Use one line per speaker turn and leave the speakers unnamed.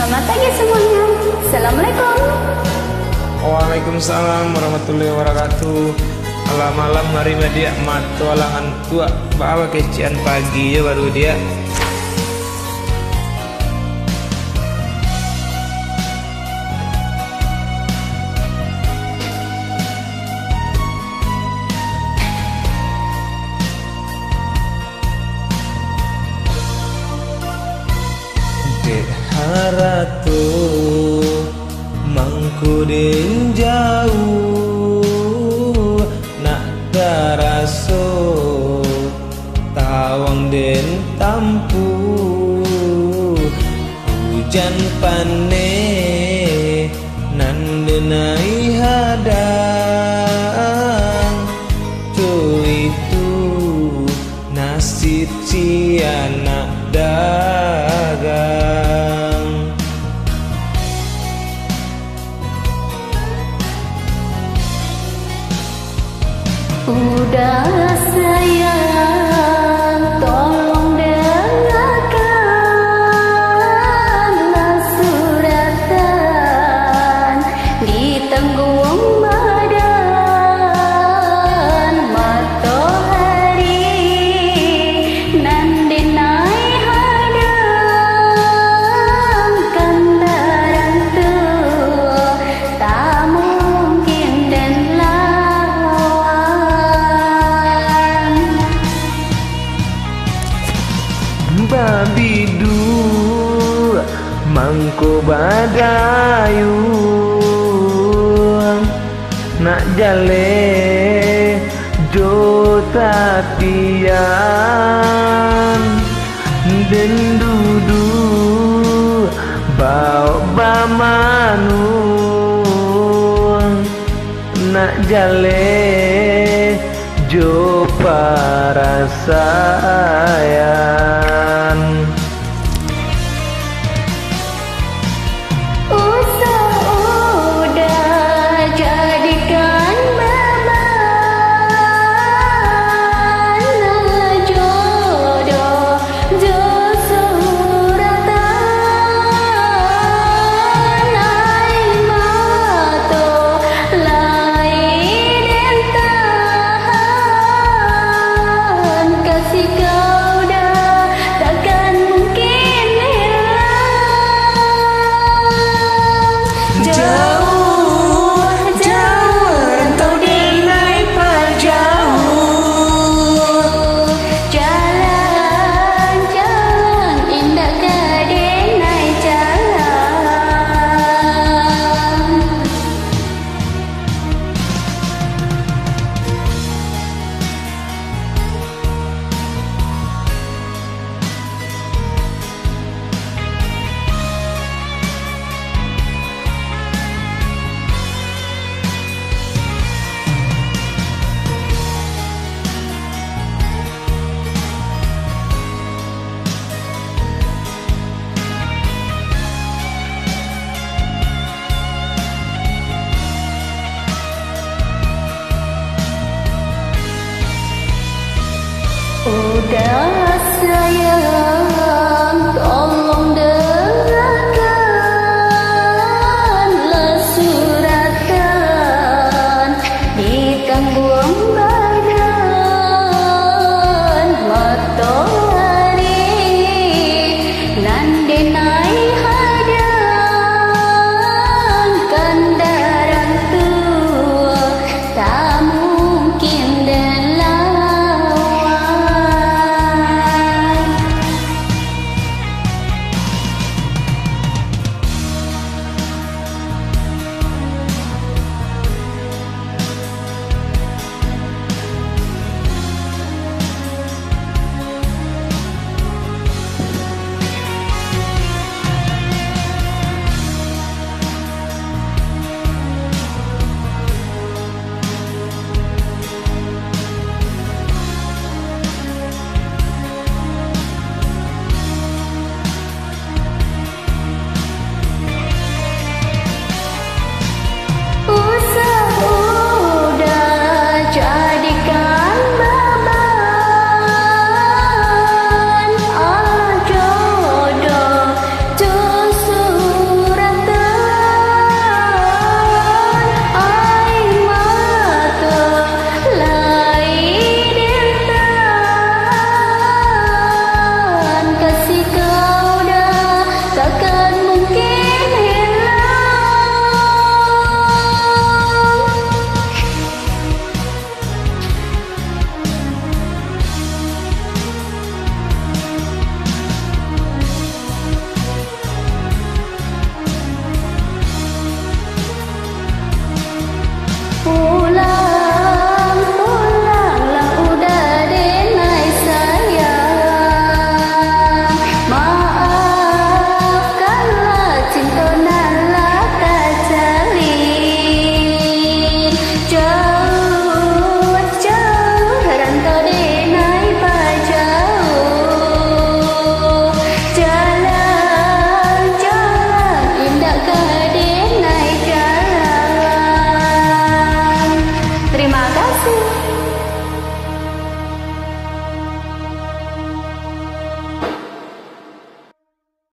Selamat pagi semuanya. Assalamualaikum.
Waalaikumsalam warahmatullahi wabarakatuh. Malam hari dia matu alangan tua bawa kecian pagi ya baru dia. Haratu mangkudin jauh nak taraso tawang den tampu hujan pane nandenai hadang tu itu nasib si anak dagang.
Udah sayang, tolong dengarkanlah suratan di tenggung badan matahari nan dinai hadang kendaraan tu tak mungkin dan
babidu mangko badayu nak jale do tatian den dudu bau bamanu nak jale jo para saya.